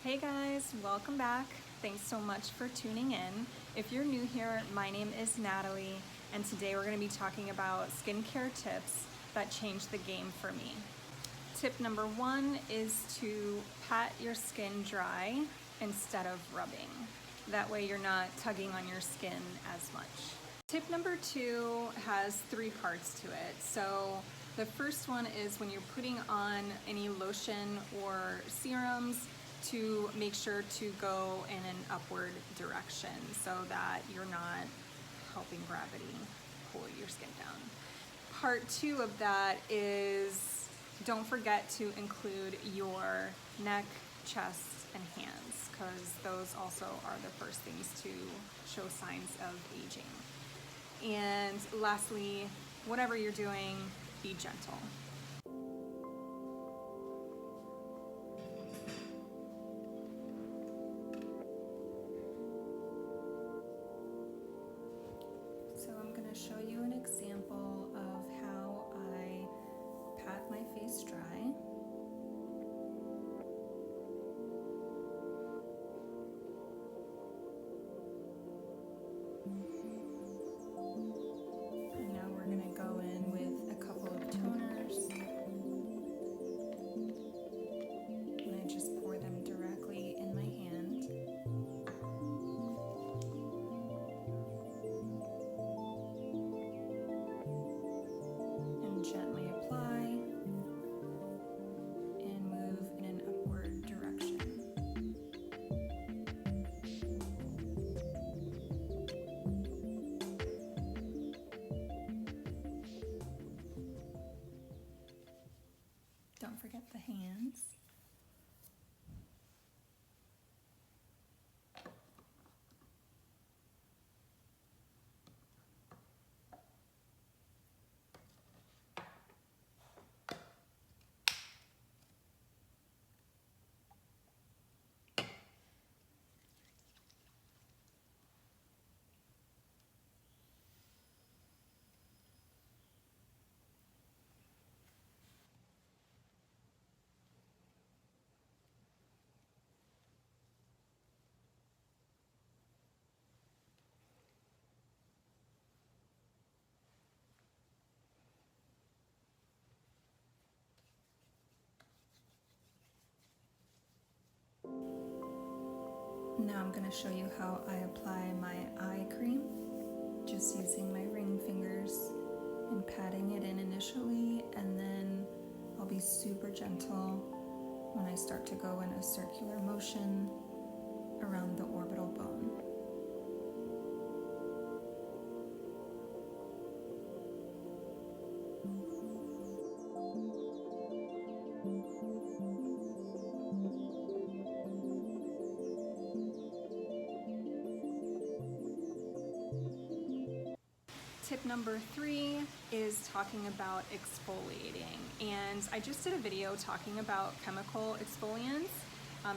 Hey guys, welcome back. Thanks so much for tuning in. If you're new here, my name is Natalie, and today we're going to be talking about skincare tips that changed the game for me. Tip number one is to pat your skin dry instead of rubbing. That way you're not tugging on your skin as much. Tip number two has three parts to it. So the first one is when you're putting on any lotion or serums, to make sure to go in an upward direction so that you're not helping gravity pull your skin down. Part two of that is don't forget to include your neck, chest, and hands, because those also are the first things to show signs of aging. And lastly, whatever you're doing, be gentle. So I'm going to show you an example of how I pat my face dry. And now we're going to go in with a couple of toners. And I just pour them directly in my hand. Gently apply and move in an upward direction. Don't forget the hands. Now I'm going to show you how I apply my eye cream, just using my ring fingers and patting it in initially, and then I'll be super gentle when I start to go in a circular motion around the orbital bone. Tip number three is talking about exfoliating, and I just did a video talking about chemical exfoliants,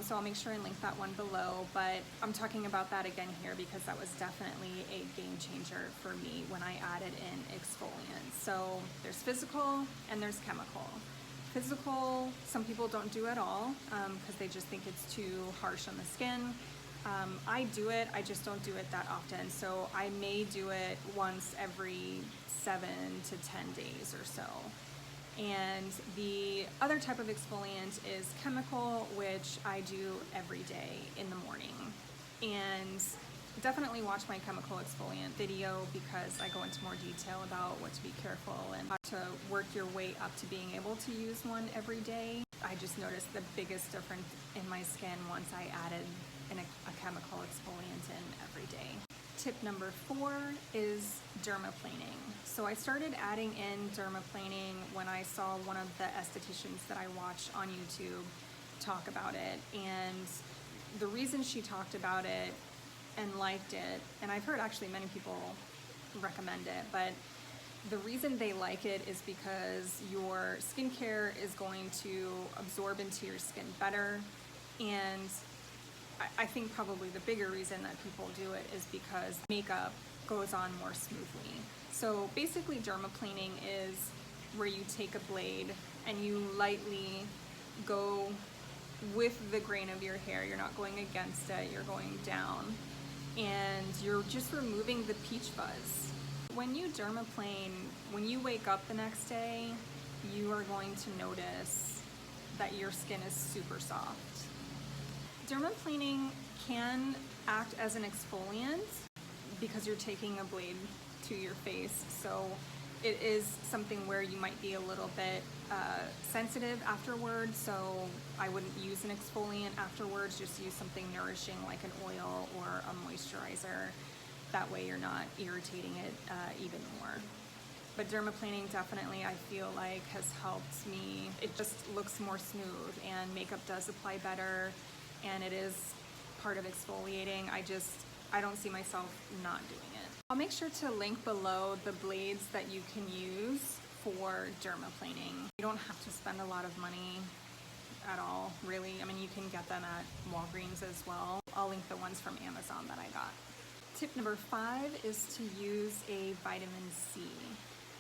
so I'll make sure and link that one below, but I'm talking about that again here because that was definitely a game changer for me when I added in exfoliants. So there's physical and there's chemical. Physical, some people don't do at all because they just think it's too harsh on the skin. I do it, I just don't do it that often. So I may do it once every 7 to 10 days or so. And the other type of exfoliant is chemical, which I do every day in the morning. And definitely watch my chemical exfoliant video because I go into more detail about what to be careful and how to work your way up to being able to use one every day. I just noticed the biggest difference in my skin once I added a chemical exfoliant in every day. Tip number four is dermaplaning. So I started adding in dermaplaning when I saw one of the estheticians that I watch on YouTube talk about it. And the reason she talked about it and liked it, and I've heard actually many people recommend it, but the reason they like it is because your skincare is going to absorb into your skin better, and I think probably the bigger reason that people do it is because makeup goes on more smoothly. So basically dermaplaning is where you take a blade and you lightly go with the grain of your hair. You're not going against it, you're going down. And you're just removing the peach fuzz. When you dermaplane, when you wake up the next day, you are going to notice that your skin is super soft. Dermaplaning can act as an exfoliant because you're taking a blade to your face, so it is something where you might be a little bit sensitive afterwards, so I wouldn't use an exfoliant afterwards. Just use something nourishing like an oil or a moisturizer. That way you're not irritating it even more. But dermaplaning definitely, I feel like, has helped me. It just looks more smooth and makeup does apply better, and it is part of exfoliating. I don't see myself not doing it. I'll make sure to link below the blades that you can use for dermaplaning. You don't have to spend a lot of money at all, really. I mean, you can get them at Walgreens as well. I'll link the ones from Amazon that I got. Tip number 5 is to use a vitamin C.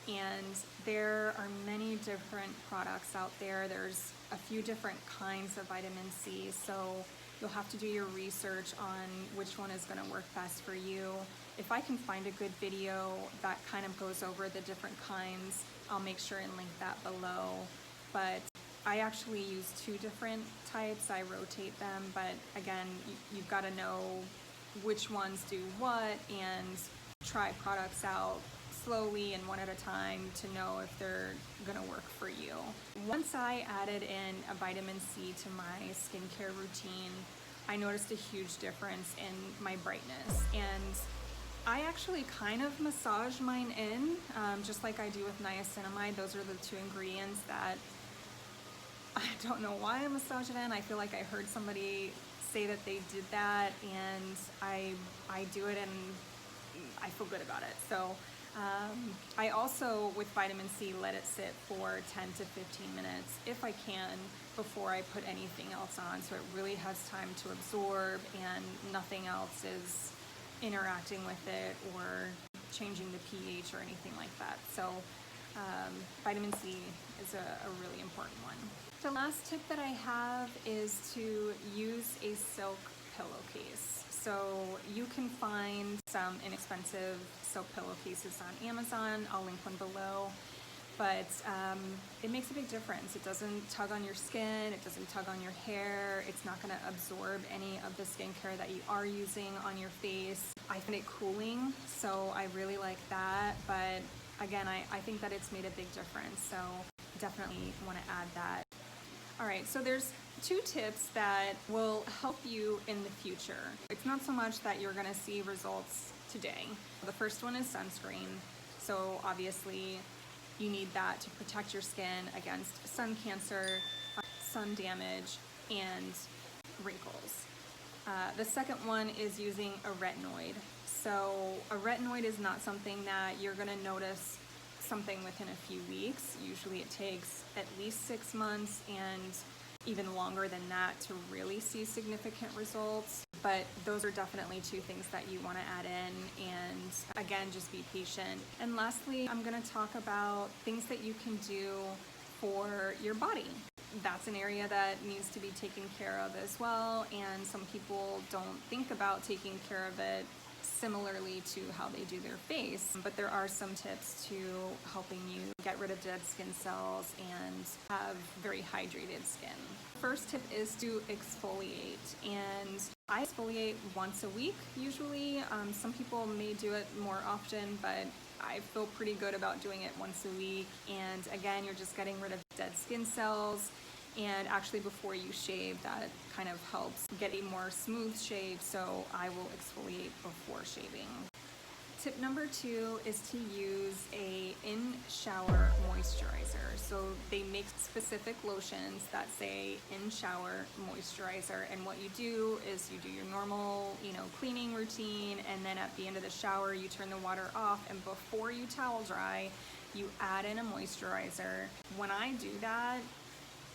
And there are many different products out there. There's a few different kinds of vitamin C, so you'll have to do your research on which one is going to work best for you. If I can find a good video that kind of goes over the different kinds, I'll make sure and link that below. But I actually use 2 different types. I rotate them, but again, you've got to know which ones do what and try products out slowly and one at a time to know if they're gonna work for you. Once I added in a vitamin C to my skincare routine, I noticed a huge difference in my brightness. And I actually kind of massage mine in, just like I do with niacinamide. Those are the 2 ingredients that I don't know why I massage it in. I feel like I heard somebody say that they did that, and I do it and I feel good about it. So I also, with vitamin C, let it sit for 10 to 15 minutes if I can before I put anything else on, so it really has time to absorb and nothing else is interacting with it or changing the pH or anything like that. So vitamin C is a really important one. The last tip that I have is to use a silk pillowcase. So you can find some inexpensive silk pillowcases on Amazon. I'll link one below. But it makes a big difference. It doesn't tug on your skin, it doesn't tug on your hair, it's not gonna absorb any of the skincare that you are using on your face. I find it cooling, so I really like that. But again, I think that it's made a big difference, so definitely wanna add that. All right, so there's 2 tips that will help you in the future. It's not so much that you're gonna see results today. The first one is sunscreen. So obviously you need that to protect your skin against sun cancer, sun damage, and wrinkles. The second one is using a retinoid. So a retinoid is not something that you're gonna notice something within a few weeks. Usually it takes at least 6 months and even longer than that to really see significant results. But those are definitely 2 things that you want to add in, and again, just be patient. And lastly, I'm going to talk about things that you can do for your body. That's an area that needs to be taken care of as well, and some people don't think about taking care of it similarly to how they do their face, but there are some tips to helping you get rid of dead skin cells and have very hydrated skin. First tip is to exfoliate, and I exfoliate once a week usually. Some people may do it more often, but I feel pretty good about doing it once a week. And again, you're just getting rid of dead skin cells. And actually before you shave, that kind of helps get a more smooth shave, so I will exfoliate before shaving. Tip number 2 is to use a in-shower moisturizer. So they make specific lotions that say in-shower moisturizer, and what you do is you do your normal, cleaning routine, and then at the end of the shower you turn the water off, and before you towel dry, you add in a moisturizer. When I do that,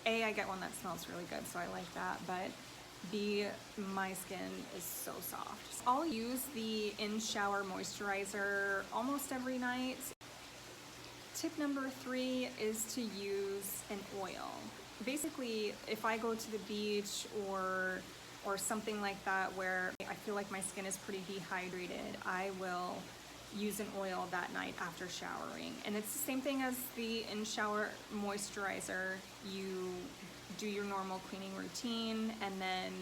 A, I get one that smells really good, so I like that, but B, my skin is so soft. I'll use the in-shower moisturizer almost every night. Tip number 3 is to use an oil. basically, if I go to the beach or something like that where I feel like my skin is pretty dehydrated, I will use an oil that night after showering. And it's the same thing as the in-shower moisturizer. You do your normal cleaning routine and then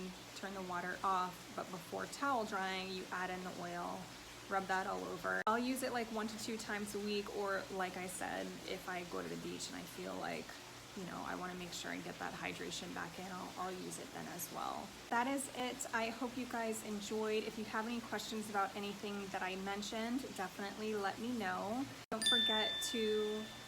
turn the water off, but before towel drying, you add in the oil, rub that all over. I'll use it like 1 to 2 times a week, or like I said, if I go to the beach and I feel like, you know, I want to make sure I get that hydration back in, I'll use it then as well. That is it. I hope you guys enjoyed. If you have any questions about anything that I mentioned, definitely let me know. Don't forget to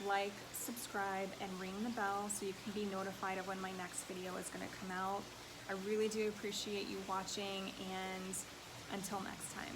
like, subscribe, and ring the bell so you can be notified of when my next video is going to come out. I really do appreciate you watching, and until next time.